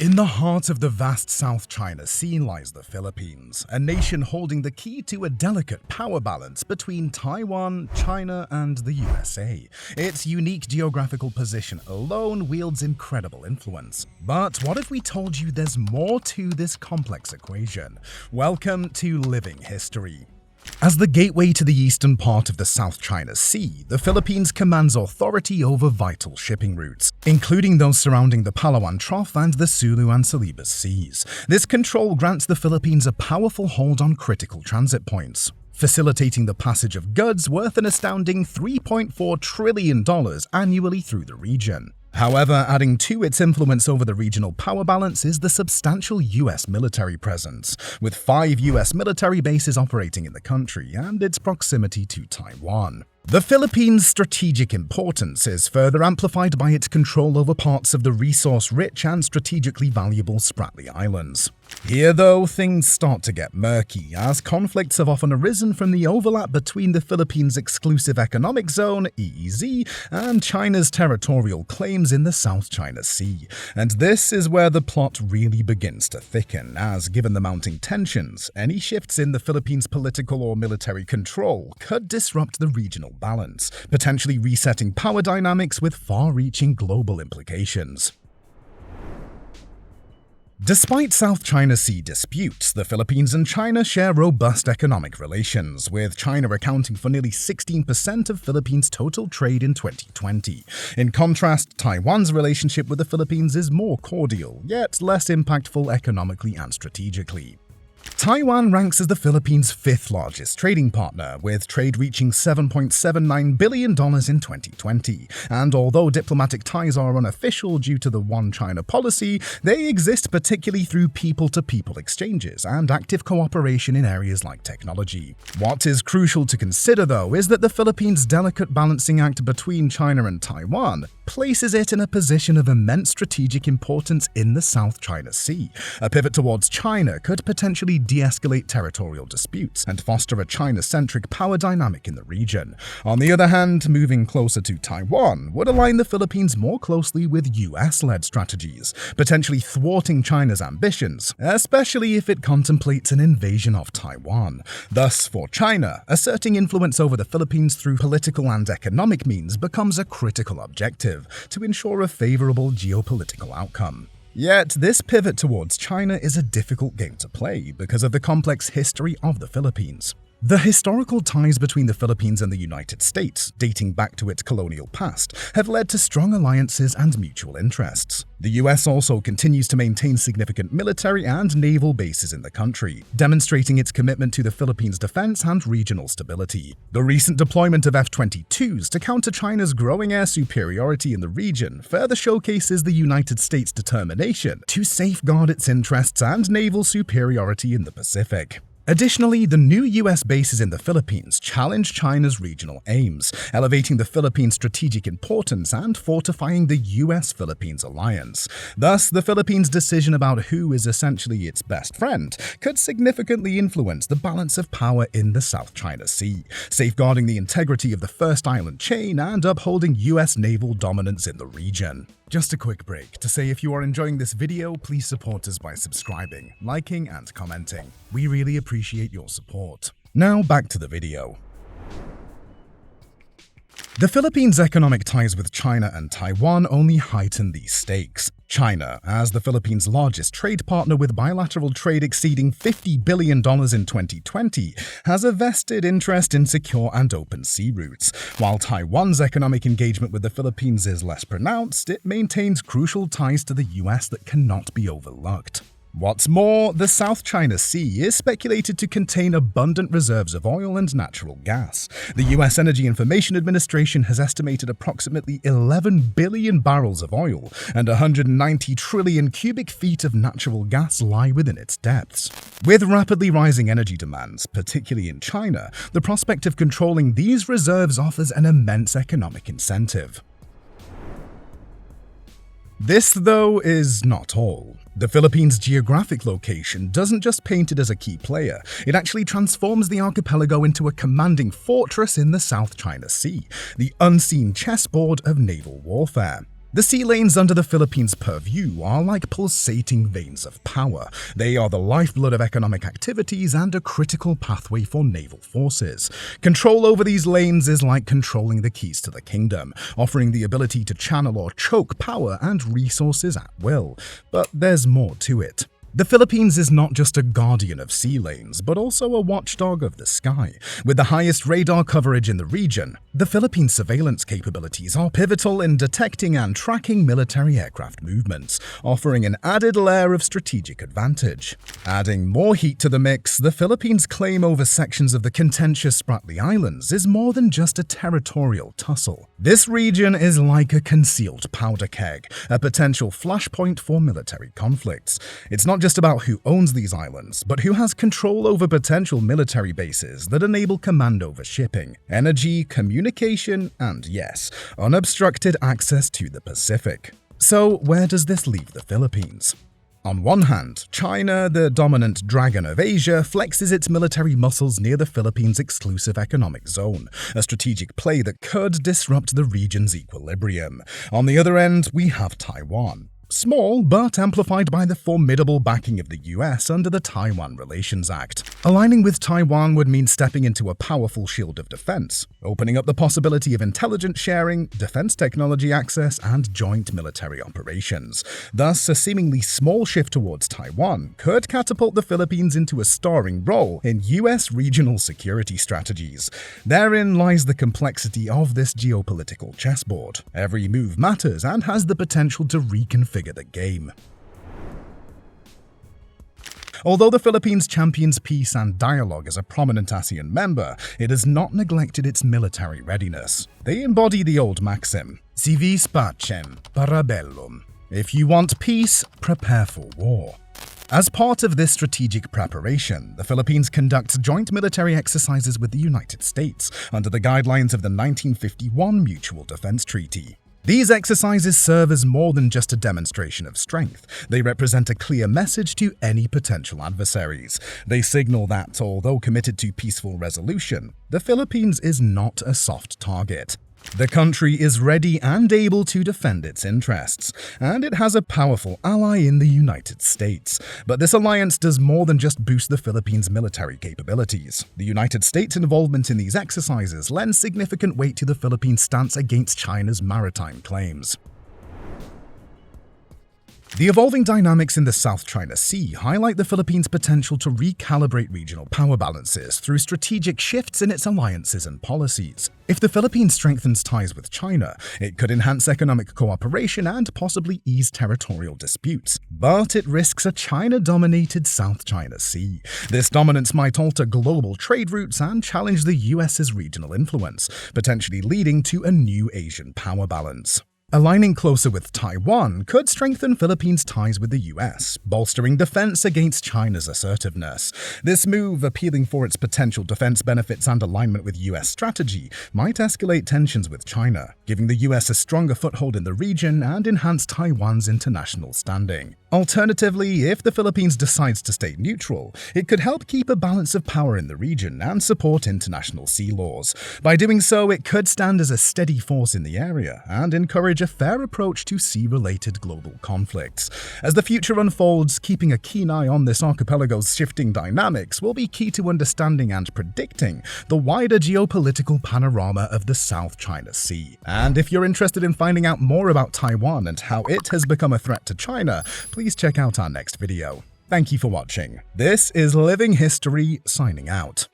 In the heart of the vast South China Sea lies the Philippines, a nation holding the key to a delicate power balance between Taiwan, China, and the USA. Its unique geographical position alone wields incredible influence. But what if we told you there's more to this complex equation? Welcome to Living History. As the gateway to the eastern part of the South China Sea, the Philippines commands authority over vital shipping routes, including those surrounding the Palawan Trough and the Sulu and Celebes Seas. This control grants the Philippines a powerful hold on critical transit points, facilitating the passage of goods worth an astounding $3.4 trillion annually through the region. However, adding to its influence over the regional power balance is the substantial US military presence, with 5 US military bases operating in the country and its proximity to Taiwan. The Philippines' strategic importance is further amplified by its control over parts of the resource-rich and strategically valuable Spratly Islands. Here, though, things start to get murky, as conflicts have often arisen from the overlap between the Philippines' exclusive economic zone, EEZ, and China's territorial claims in the South China Sea. And this is where the plot really begins to thicken, as given the mounting tensions, any shifts in the Philippines' political or military control could disrupt the regional balance, potentially resetting power dynamics with far-reaching global implications. Despite South China Sea disputes, the Philippines and China share robust economic relations, with China accounting for nearly 16% of Philippines' total trade in 2020. In contrast, Taiwan's relationship with the Philippines is more cordial, yet less impactful economically and strategically. Taiwan ranks as the Philippines' 5th largest trading partner, with trade reaching $7.79 billion in 2020. And although diplomatic ties are unofficial due to the One China policy, they exist particularly through people-to-people exchanges and active cooperation in areas like technology. What is crucial to consider, though, is that the Philippines' delicate balancing act between China and Taiwan places it in a position of immense strategic importance in the South China Sea. A pivot towards China could potentially de-escalate territorial disputes and foster a China-centric power dynamic in the region. On the other hand, moving closer to Taiwan would align the Philippines more closely with US-led strategies, potentially thwarting China's ambitions, especially if it contemplates an invasion of Taiwan. Thus, for China, asserting influence over the Philippines through political and economic means becomes a critical objective to ensure a favorable geopolitical outcome. Yet, this pivot towards China is a difficult game to play because of the complex history of the Philippines. The historical ties between the Philippines and the United States, dating back to its colonial past, have led to strong alliances and mutual interests. The US also continues to maintain significant military and naval bases in the country, demonstrating its commitment to the Philippines' defense and regional stability. The recent deployment of F-22s to counter China's growing air superiority in the region further showcases the United States' determination to safeguard its interests and naval superiority in the Pacific. Additionally, the new US bases in the Philippines challenge China's regional aims, elevating the Philippines' strategic importance and fortifying the US-Philippines alliance. Thus, the Philippines' decision about who is essentially its best friend could significantly influence the balance of power in the South China Sea, safeguarding the integrity of the first island chain and upholding US naval dominance in the region. Just a quick break to say if you are enjoying this video, please support us by subscribing, liking, and commenting. We really appreciate your support. Now back to the video. The Philippines' economic ties with China and Taiwan only heighten these stakes. China, as the Philippines' largest trade partner with bilateral trade exceeding $50 billion in 2020, has a vested interest in secure and open sea routes. While Taiwan's economic engagement with the Philippines is less pronounced, it maintains crucial ties to the US that cannot be overlooked. What's more, the South China Sea is speculated to contain abundant reserves of oil and natural gas. The US Energy Information Administration has estimated approximately 11 billion barrels of oil and 190 trillion cubic feet of natural gas lie within its depths. With rapidly rising energy demands, particularly in China, the prospect of controlling these reserves offers an immense economic incentive. This, though, is not all. The Philippines' geographic location doesn't just paint it as a key player, it actually transforms the archipelago into a commanding fortress in the South China Sea, the unseen chessboard of naval warfare. The sea lanes under the Philippines' purview are like pulsating veins of power. They are the lifeblood of economic activities and a critical pathway for naval forces. Control over these lanes is like controlling the keys to the kingdom, offering the ability to channel or choke power and resources at will. But there's more to it. The Philippines is not just a guardian of sea lanes, but also a watchdog of the sky. With the highest radar coverage in the region, the Philippines' surveillance capabilities are pivotal in detecting and tracking military aircraft movements, offering an added layer of strategic advantage. Adding more heat to the mix, the Philippines' claim over sections of the contentious Spratly Islands is more than just a territorial tussle. This region is like a concealed powder keg, a potential flashpoint for military conflicts. It's not just about who owns these islands, but who has control over potential military bases that enable command over shipping, energy, communication, and yes, unobstructed access to the Pacific. So where does this leave the Philippines? On one hand, China, the dominant dragon of Asia, flexes its military muscles near the Philippines' exclusive economic zone, a strategic play that could disrupt the region's equilibrium. On the other end, we have Taiwan. Small, but amplified by the formidable backing of the US under the Taiwan Relations Act. Aligning with Taiwan would mean stepping into a powerful shield of defense, opening up the possibility of intelligence sharing, defense technology access, and joint military operations. Thus, a seemingly small shift towards Taiwan could catapult the Philippines into a starring role in US regional security strategies. Therein lies the complexity of this geopolitical chessboard. Every move matters and has the potential to reconfigure the game. Although the Philippines champions peace and dialogue as a prominent ASEAN member, it has not neglected its military readiness. They embody the old maxim, Si vis pacem, para bellum. If you want peace, prepare for war. As part of this strategic preparation, the Philippines conducts joint military exercises with the United States under the guidelines of the 1951 Mutual Defense Treaty. These exercises serve as more than just a demonstration of strength. They represent a clear message to any potential adversaries. They signal that, although committed to peaceful resolution, the Philippines is not a soft target. The country is ready and able to defend its interests, and it has a powerful ally in the United States. But this alliance does more than just boost the Philippines' military capabilities. The United States' involvement in these exercises lends significant weight to the Philippines' stance against China's maritime claims. The evolving dynamics in the South China Sea highlight the Philippines' potential to recalibrate regional power balances through strategic shifts in its alliances and policies. If the Philippines strengthens ties with China, it could enhance economic cooperation and possibly ease territorial disputes. But it risks a China-dominated South China Sea. This dominance might alter global trade routes and challenge the US's regional influence, potentially leading to a new Asian power balance. Aligning closer with Taiwan could strengthen Philippines' ties with the US, bolstering defense against China's assertiveness. This move, appealing for its potential defense benefits and alignment with US strategy, might escalate tensions with China, giving the US a stronger foothold in the region and enhance Taiwan's international standing. Alternatively, if the Philippines decides to stay neutral, it could help keep a balance of power in the region and support international sea laws. By doing so, it could stand as a steady force in the area and encourage a fair approach to sea-related global conflicts. As the future unfolds, keeping a keen eye on this archipelago's shifting dynamics will be key to understanding and predicting the wider geopolitical panorama of the South China Sea. And if you're interested in finding out more about Taiwan and how it has become a threat to China, please check out our next video. Thank you for watching. This is Living History signing out.